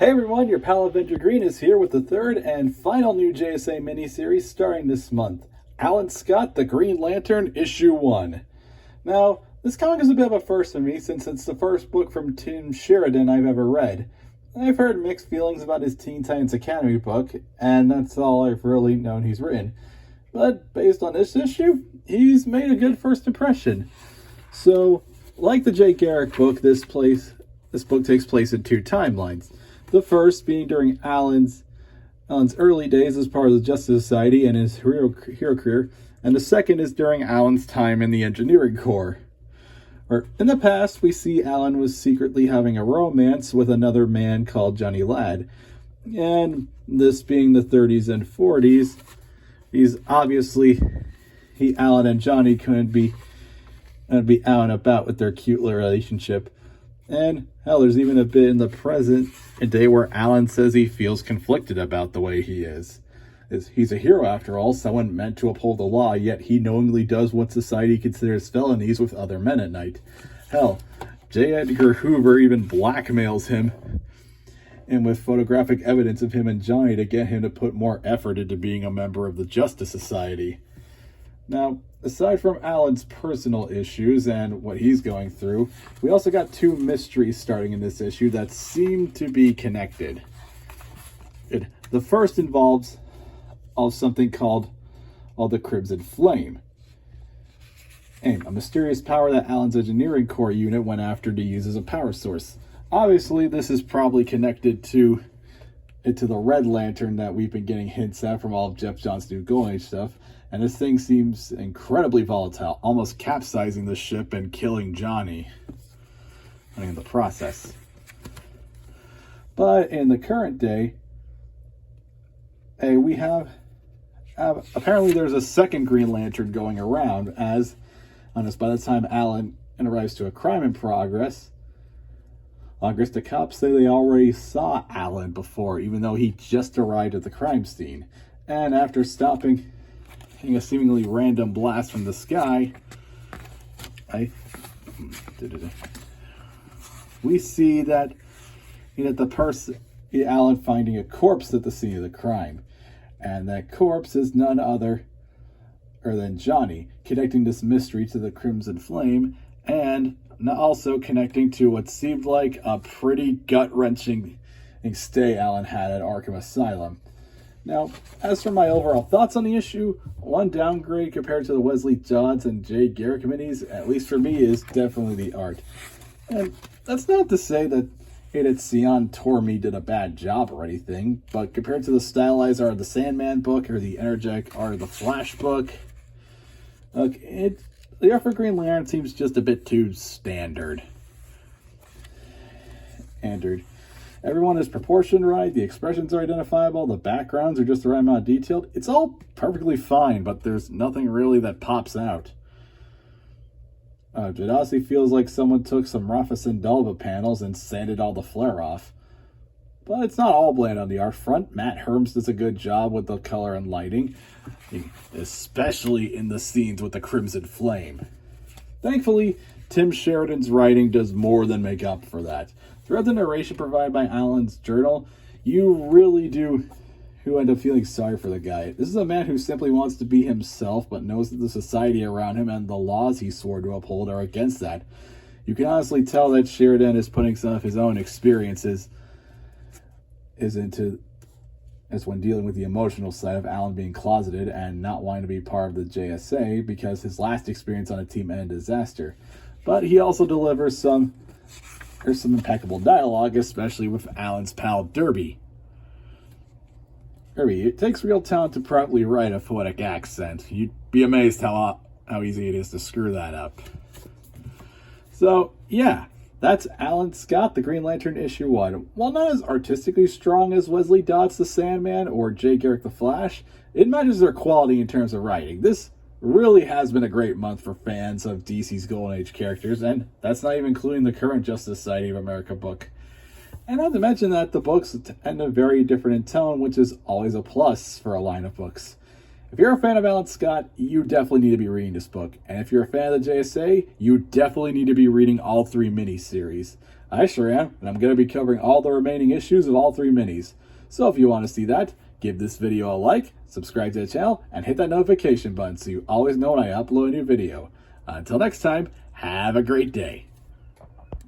Hey everyone, your pal Avenger Green is here with the third and final new JSA miniseries starting this month, Alan Scott, The Green Lantern, Issue 1. Now, this comic is a bit of a first for me since it's the first book from Tim Sheridan I've ever read. I've heard mixed feelings about his Teen Titans Academy book, and that's all I've really known he's written. But based on this issue, he's made a good first impression. So, like the Jay Garrick book, this book takes place in two timelines. The first being during Alan's early days as part of the Justice Society and his hero career, and the second is during Alan's time in the Engineering Corps. In the past, we see Alan was secretly having a romance with another man called Johnny Ladd, and this being the 30s and 40s, Alan and Johnny couldn't be out and about with their cute little relationship. And hell, there's even a bit in the present day where Alan says he feels conflicted about the way he is. He's a hero after all, someone meant to uphold the law, yet he knowingly does what society considers felonies with other men at night. Hell, J. Edgar Hoover even blackmails him, and with photographic evidence of him and Johnny to get him to put more effort into being a member of the Justice Society. Now, aside from Alan's personal issues and what he's going through, we also got two mysteries starting in this issue that seem to be connected. The first involves something called the Crimson Flame, and a mysterious power that Alan's Engineering Corps unit went after to use as a power source. Obviously, this is probably connected to the Red Lantern that we've been getting hints at from all of Jeff Johns' new Golden Age stuff. And this thing seems incredibly volatile, almost capsizing the ship and killing Johnny in the process. But in the current day, we have apparently there's a second Green Lantern going around, as by the time Alan arrives to a crime in progress, the cops say they already saw Alan before, even though he just arrived at the crime scene. And after stopping a seemingly random blast from the sky, we see that Alan finding a corpse at the scene of the crime, and that corpse is none other than Johnny, connecting this mystery to the Crimson Flame, and also connecting to what seemed like a pretty gut-wrenching stay Alan had at Arkham Asylum. Now, as for my overall thoughts on the issue, one downgrade compared to the Wesley Dodds and Jay Garrick minis, at least for me, is definitely the art. And that's not to say that Sion Tormey did a bad job or anything, but compared to the stylized art of the Sandman book or the energetic art of the Flash book, the art for Green Lantern seems just a bit too standard. Everyone is proportioned right, the expressions are identifiable, the backgrounds are just the right amount of detailed. It's all perfectly fine, but there's nothing really that pops out. It honestly feels like someone took some Rafa Sindalva panels and sanded all the flare off. But it's not all bland on the art front. Matt Herms does a good job with the color and lighting, especially in the scenes with the Crimson Flame. Thankfully, Tim Sheridan's writing does more than make up for that. Throughout the narration provided by Alan's journal, you really do end up feeling sorry for the guy. This is a man who simply wants to be himself, but knows that the society around him and the laws he swore to uphold are against that. You can honestly tell that Sheridan is putting some of his own experiences as when dealing with the emotional side of Alan being closeted and not wanting to be part of the JSA because his last experience on a team ended in disaster. But he also delivers some impeccable dialogue, especially with Alan's pal Derby. It takes real talent to properly write a poetic accent. You'd be amazed how easy it is to screw that up. So, yeah, that's Alan Scott, The Green Lantern, Issue 1. While not as artistically strong as Wesley Dodds, The Sandman, or Jay Garrick, The Flash, it matches their quality in terms of writing. This really has been a great month for fans of DC's Golden Age characters, and that's not even including the current Justice Society of America book. And not to mention that the books tend to vary different in tone, which is always a plus for a line of books. If you're a fan of Alan Scott, you definitely need to be reading this book. And if you're a fan of the JSA, you definitely need to be reading all three miniseries. I sure am, and I'm going to be covering all the remaining issues of all 3 minis. So if you want to see that, give this video a like, subscribe to the channel, and hit that notification button so you always know when I upload a new video. Until next time, have a great day.